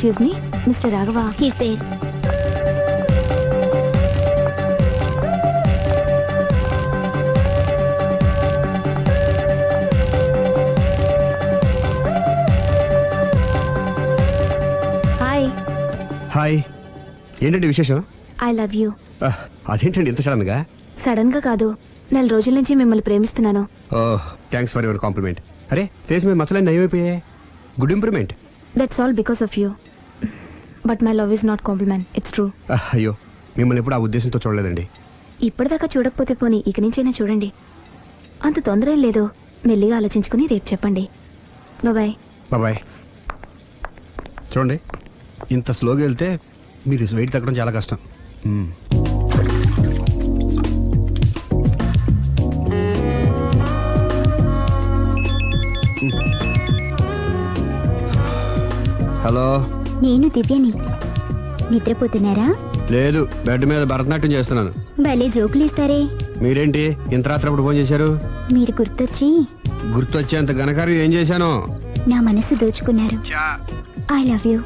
Excuse me, mister Raghava. He's there. Hi. Hi. ఏంటండి విశేషం? I love you. అదేంటండి ఇంత సడన్ గా? సడన్ గా కాదు, నెల రోజుల నుంచి మిమ్మల్ని ప్రేమిస్తున్నాను. ఓహ్, థ్యాంక్స్ ఫర్ యువర్ కాంప్లిమెంట్. అరే, ఫేస్ మీద మచ్చలన్నీ నయమైపోయాయి. Good improvement. That's all because of you. But my love is not compliment, it's true. అయ్యో, మిమ్మల్ని ఎప్పుడు ఆ ఉద్దేశంతో చూడలేదండి. ఇప్పటిదాకా చూడకపోతే పోనీ ఇక నుంచైనా చూడండి. అంత తొందర ఏం లేదు, మెల్లిగా ఆలోచించుకుని రేపు చెప్పండి. బాయ్. బాబాయ్. చూడండి, ఇంత స్లోగా వెళ్తే మీరు వెయిట్ తగ్గడం చాలా కష్టం. హలో, నేను దివ్యని. నిద్రపోతున్నారా? లేదు, బెడ్ మీద భరతనాట్యం చేస్తున్నాను. భలే జోకులు ఇస్తారే. మీరేంటి ఇంత రాత్రి అప్పుడు ఫోన్ చేశారు? మీరు గుర్తొచ్చి గుర్తొచ్చేంత ఘనకార్యం ఏం చేశాను? నా మనసు దోచుకున్నారు. I love you.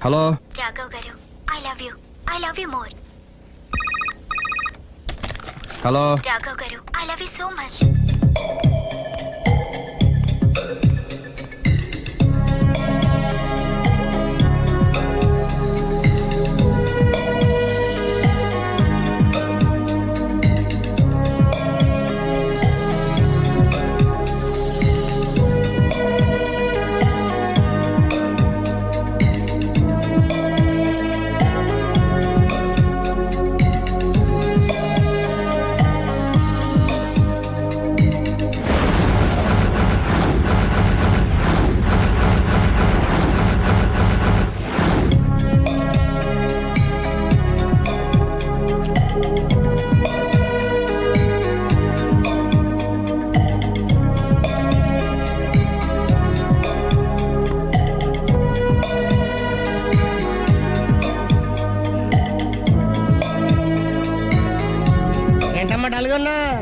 Hello Raghav గారు, I love you. I love you more. Hello Raghav గారు, I love you so much.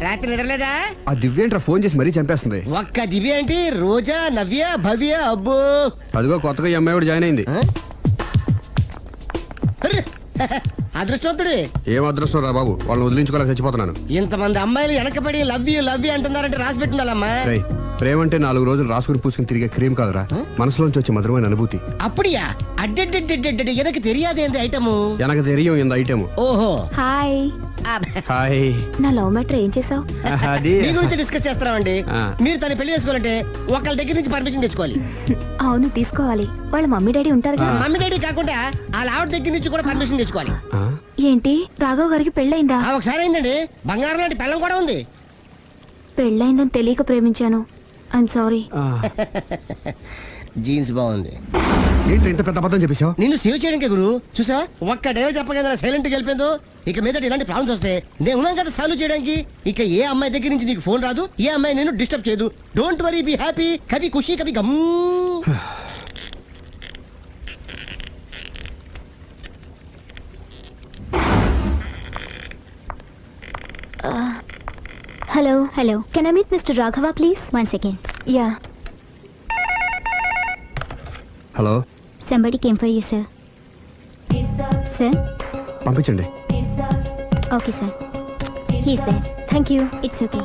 రాత్రి నిద్రలేదా? ఆ దివ్యేంట్రా ఫోన్ చేసి మరీ చంపేస్తుంది. ఒక్క దివ్య ఏంటి, రోజా, నవ్య, భవ్య, అబ్బో. అదిగో కొత్తగా ఈ అమ్మాయి కూడా జాయిన్ అయింది. అదృష్టవంతుడి. ఏం అదృష్టం రా బాబు, వాళ్ళని వదిలించుకోలేక చచ్చిపోతున్నాను. ఇంతమంది అమ్మాయిలు వెనకబడి లవ్ యూ అంటున్నారంటే రాసి పెట్టిండాలమ్మా. ప్రేమ అంటే 4 రోజులు రాసుకుని పూసుకుని తిరిగే క్రీమ్ కాదురా, మనసులోంచి వచ్చే మధురమైన అనుభూతి. అప్పుడియా? అడ్డెడ్డెడ్డెడ్డెడ్ ఎనకు తెలియదేంది ఐటము. ఎనకు తెలియం ఇంత ఐటమ్. ఓహో, హాయ్. హాయ్. నా లవ్ మ్యాటర్ ఏం చేసావు? అది మీ గురించి డిస్కస్ చేస్తున్నామండి. మీరు తన పెళ్లి చేసుకోవాలంటే ఒకళ్ళ దగ్గర నుంచి పర్మిషన్ తెచ్చుకోవాలి. అవును, తీసుకోవాలి. వాళ్ళ మమ్మీ డాడీ ఉంటారు కదా. మమ్మీ డాడీ కాకుండా వాళ్ళ ఆవిడ దగ్గర నుంచి కూడా పర్మిషన్ తెచ్చుకోవాలి. ఏంటి, రాఘవ్ గారికి పెళ్ళయిందా? ఒకసారి అయిందండి, బంగారం లాంటి పెళ్ళం కూడా ఉంది. పెళ్ళయిందని తెలియక ప్రేమించాను, ఐఎమ్ సారీ. జీన్స్ బాగుంది. ఏంటి ఇంత పెద్ద అబద్ధం చెప్పేశావు? నిన్ను సేవ్ చేయడానికి గురు, చూసా ఒక్క డే చెప్పగల సైలెంట్ గా వెళ్ళిపోయిందో. ఇక మీద ఇలాంటి ప్రాబ్లమ్స్ వస్తే నేను ఉన్నాం కదా సాల్వ్ చేయడానికి. ఇక ఏ అమ్మాయి దగ్గర నుంచి నీకు ఫోన్ రాదు, ఏ అమ్మాయి నేను డిస్టర్బ్ చేయదు. Don't worry, be happy. Kabhi Khushi Kabhi Gham. Hello. Hello, can I meet mister Raghava please? 1 second. Yeah. Hello. Somebody came for you, sir. Sir? పంపించండి. Okay, sir. He's there. Thank you. It's okay.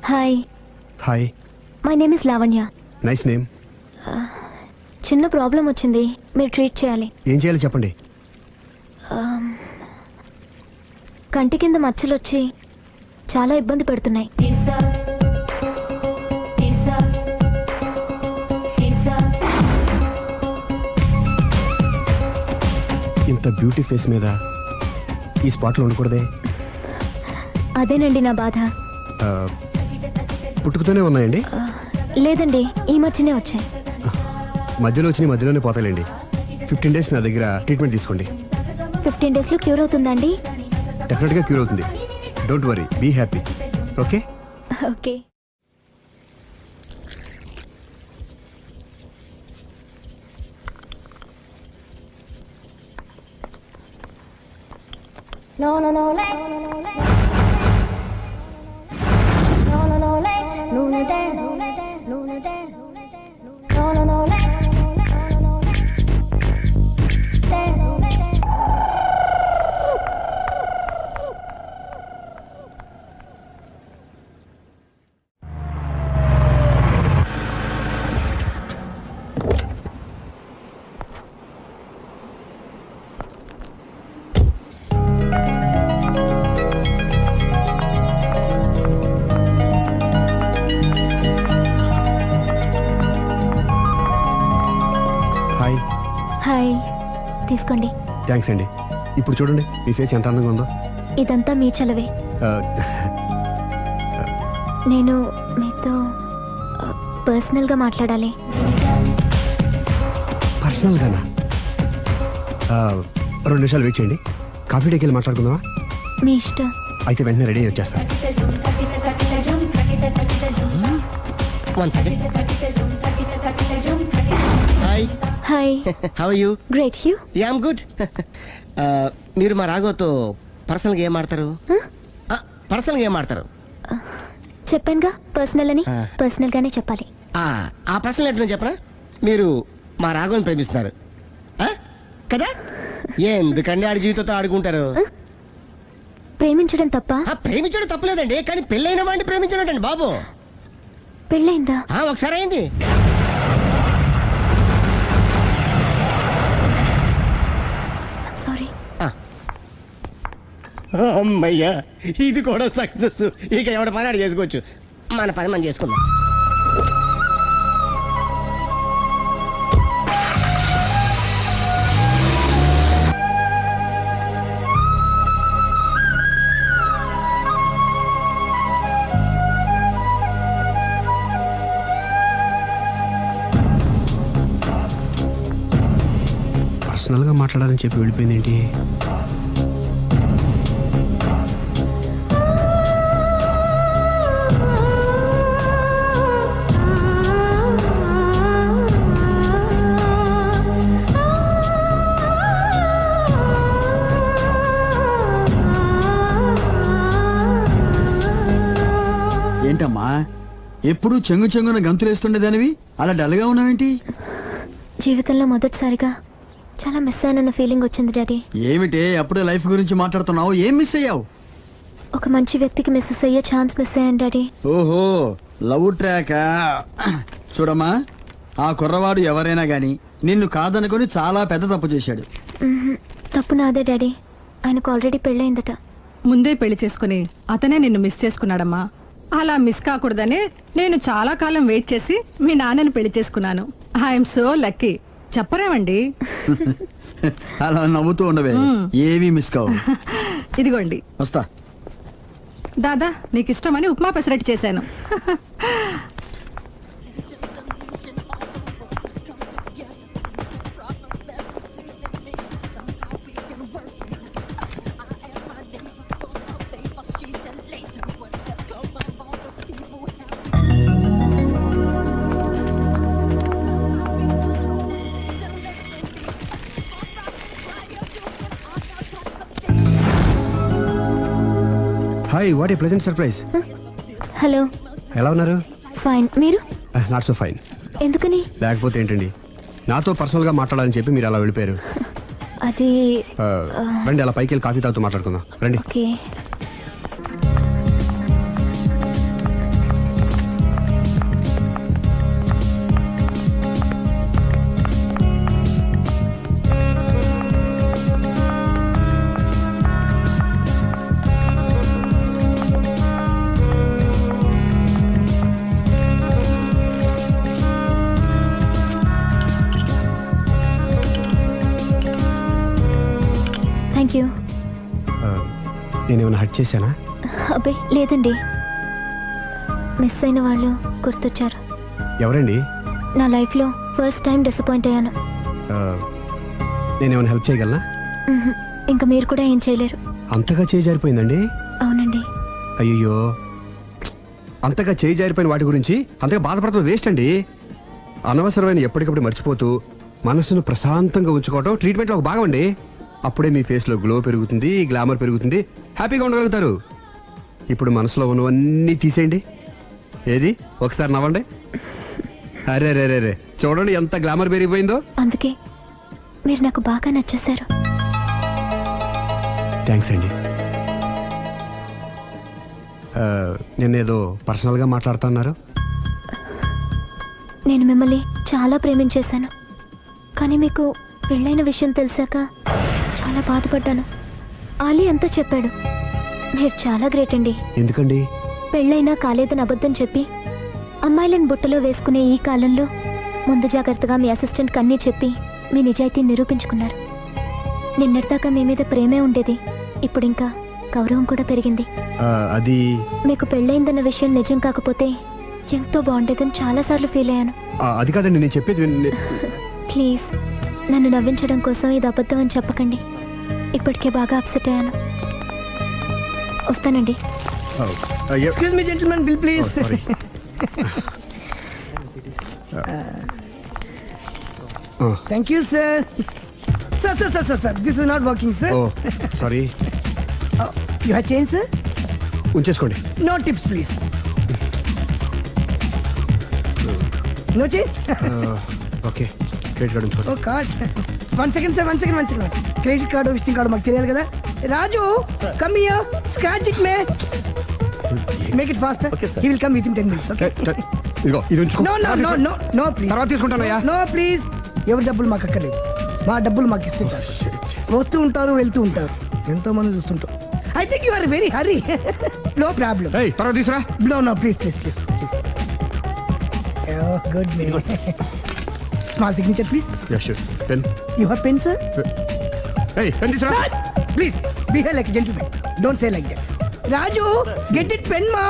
Hi. Hi. My name is Lavanya. Nice name. చిన్న problem వచ్చింది, మీరు treat చేయాలి. ఏం చేయాలి చెప్పండి. కంటి కింద మచ్చలు వచ్చి చాలా ఇబ్బంది పెడుతున్నాయి. ఇంత బ్యూటీ ఫేస్ మీద ఈ స్పాట్లో ఉండకూడదే. అదేనండి నా బాధ. పుట్టుకతోనే ఉన్నాయండి? లేదండి, ఈ మధ్యనే వచ్చాయి. మధ్యలో వచ్చి మధ్యలోనే పోతాయిలేండి. 15 days నా దగ్గర ట్రీట్మెంట్ తీసుకోండి. 15 days లో క్యూర్ అవుతుందండి? డెఫినెట్గా క్యూర్ అవుతుంది. Don't worry, be happy. Okay okay. No, no, no, no, no, no, no, no, no, no, no, no, no, no. Hi. Hi, తీసుకోండి. థ్యాంక్స్ అండి. ఇప్పుడు చూడండి మీ ఫేస్ ఎంత అందంగా ఉందో. ఇదంతా మీ చలవే. నేను మీతో పర్సనల్గా మాట్లాడాలి. పర్సనల్గానా? 2 నిమిషాలు వెయిట్ చేయండి. కాఫీ డేకి వెళ్ళి మాట్లాడుకుందామా? మీ ఇష్టం. అయితే వెంటనే రెడీ వచ్చేస్తాను. One second. Hi. Hi. How are you? Great. You? Yeah, I'm good. మీరు మా రాఘవతో పర్సనల్గా ఏం ఆడతారు? పర్సనల్గా ఏం ఆడతారు? చెప్పానుగా పర్సనల్ అని. ఆ. పర్సనల్ గానే చెప్పాలి. ఆ పర్సనల్ ఏంటో చెప్పరా? మీరు మా రాఘవని ప్రేమిస్తున్నారు కదా? ఎందుకండి ఆడి జీవితంతో ఆడుకుంటారు? ప్రేమించడం తప్ప? ప్రేమించడం తప్పలేదండి, కానీ పెళ్ళైన వాడిని ప్రేమించడం అండి బాబు. పెళ్ళైందా? ఒకసారి అయింది. సారీ. అమ్మయ్యా, ఇది కూడా సక్సెస్. ఇక ఎవడ పని ఆడు చేసుకోవచ్చు, మన పని మనం చేసుకుందాం. పర్సనల్గా మాట్లాడాలని చెప్పి వెళ్ళిపోయింది ఏంటి? ఏంటమ్మా ఎప్పుడు చెంగు చెంగున గంతులేస్తుండేదానివి అలా డల్గా ఉన్నావేంటి? జీవితంలో మొదటిసారిగా చాలా మిస్ అయిన ఫీలింగ్ వచ్చింది డాడీ. ఏమిటే అప్పుడే లైఫ్ గురించి మాట్లాడుతున్నావు? ఏం మిస్ అయ్యావు? ఒక మంచి వ్యక్తికి మిస్ అయ్యే ఛాన్స్ మిస్ అయ్యాను డాడీ. ఓహో, లవ్ ట్రాక్. చూడమ్మా, ఆ కుర్రవాడు ఎవరైనా గాని నిన్ను కాదనుకొని చాలా పెద్ద తప్పు చేశాడు. తప్పు నాదే డాడీ. ఆయనకు ఆల్రెడీ పెళ్ళయిందట. ముందే పెళ్లి చేసుకుని అతనే నిన్ను మిస్ చేసుకున్నాడమ్మా. అలా మిస్ కాకూడదనే నేను చాలా కాలం వెయిట్ చేసి మీ నాన్నని పెళ్లి చేసుకున్నాను. I'm so lucky. చెప్పరేమండి? అలా నవ్వుతూ ఉండవే, ఏవి మిస్ కావు. ఇదిగోండి. వస్తా. దాదా, నీకు ఇష్టమని ఉప్మా పెసరట్టు చేశాను. Hi, what a pleasant surprise. Hello. ఎలా ఉన్నారు? ఫైన్. మీరు? Not so fine. ఎందుకని? లేకపోతే ఏంటండి, నాతో పర్సనల్గా మాట్లాడాలని చెప్పి మీరు అలా వెళ్ళిపోయారు. అది రండి, అలా పైకి వెళ్ళి కాఫీ తాగుతూ మాట్లాడుకుందాం. రండి. ఓకే. Thank you. నేనేమైనా హట్ చేశానా? అబ్బే లేదండి, మిస్ అయిన వాళ్ళు గుర్తొచ్చారు. ఎవరండి? నా లైఫ్లో ఫస్ట్ టైం డిసప్పాయింట్ అయ్యాను. నేనేమైనా హెల్ప్ చేయగలనా? మ్హూ. ఇంకా మీరు కూడా ఏం చేయలేరు. అంతగా చేయి జారిపోయిందండి? అవునండి. అయ్యో, అంతగా చేయి జారిపోయిన వాటి గురించి అంతగా బాధపడటం వేస్ట్ అండి. అనవసరమైన ఎప్పటికప్పుడు మర్చిపోతూ మనసును ప్రశాంతంగా ఉంచుకోవడం ట్రీట్మెంట్లో ఒక భాగం అండి. అప్పుడే మీ ఫేస్లో గ్లో పెరుగుతుంది, గ్లామర్ పెరుగుతుంది, హ్యాపీగా ఉండగలుగుతారు. ఇప్పుడు మనసులో ఉన్నవన్నీ తీసేయండి. ఏది ఒకసారి నవ్వండి. అరే రే రే రే, చూడండి ఎంత గ్లామర్ పెరిగిపోయిందో. అందుకే మీరు నాకు బాగా నచ్చేశారు. థ్యాంక్స్ అండి. నేనేదో పర్సనల్గా మాట్లాడుతున్నారు. నేను మిమ్మల్ని చాలా ప్రేమించేశాను. కానీ మీకు పెళ్ళైన విషయం తెలిసాక చాలా బాధపడ్డాను. ఆలీ అంతా చెప్పాడు. మీరు చాలా గ్రేట్ అండి. ఎందుకండి? పెళ్ళైనా కాలేదని అబద్ధం చెప్పి అమ్మాయిలను బుట్టలో వేసుకునే ఈ కాలంలో ముందు జాగ్రత్తగా మీ అసిస్టెంట్కి అన్నీ చెప్పి మీ నిజాయితీ నిరూపించుకున్నారు. నిన్నటిదాకా మీ మీద ప్రేమే ఉండేది, ఇప్పుడు ఇంకా గౌరవం కూడా పెరిగింది. అది మీకు పెళ్ళైందన్న విషయం నిజం కాకపోతే ఎంతో బాగుండేదని చాలాసార్లు ఫీల్ అయ్యాను. అది కాదండి నేను చెప్పేది. ప్లీజ్ నన్ను నవ్వించడం కోసం ఇది అబద్ధం అని చెప్పకండి. ఇప్పటికే బాగా అప్సెట్ అయ్యాను. వస్తానండి. Excuse me gentlemen, bill please. Thank you sir. Sir this is not working sir. Sorry. You have change sir? ఉంచేసుకోండి. No tips please. No change? Okay, credit card ఉంచుకోండి. Oh card. One second sir, one second. Credit card visiting card మాకు తెలియాలి కదా. Raju, come here, scratch it may, make it fast. He will come within 10 minutes. Okay, ఇదిగో ఇది ఉంచుకో. No please. తర్వాత తీసుకుంటానయ్యా. No please. ఎవరి డబ్బులు మాకు అక్కర్లేదు, మా డబ్బులు మాకు ఇస్తే చాలు. వస్తూ ఉంటారు, వెళ్తూ ఉంటారు, ఎంతో మంది చూస్తుంటారు. I think you are very hurry. No problem. తర్వాత తీసురా. No, please. Oh, good man. Small signature, please. Yeah, sure. Pen. You have pen, sir? Hey, pen తీసురా. Please, behave like a gentleman. Don't say like that. Raju, get it pen, ma.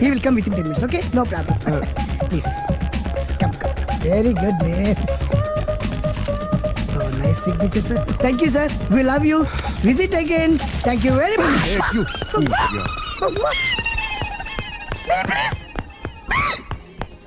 He will come within 10 minutes, okay? No problem. Please. Come. Very good, man. Oh, nice signature, sir. Thank you, sir. We love you. Visit again. Thank you very much. Hey, you. Please.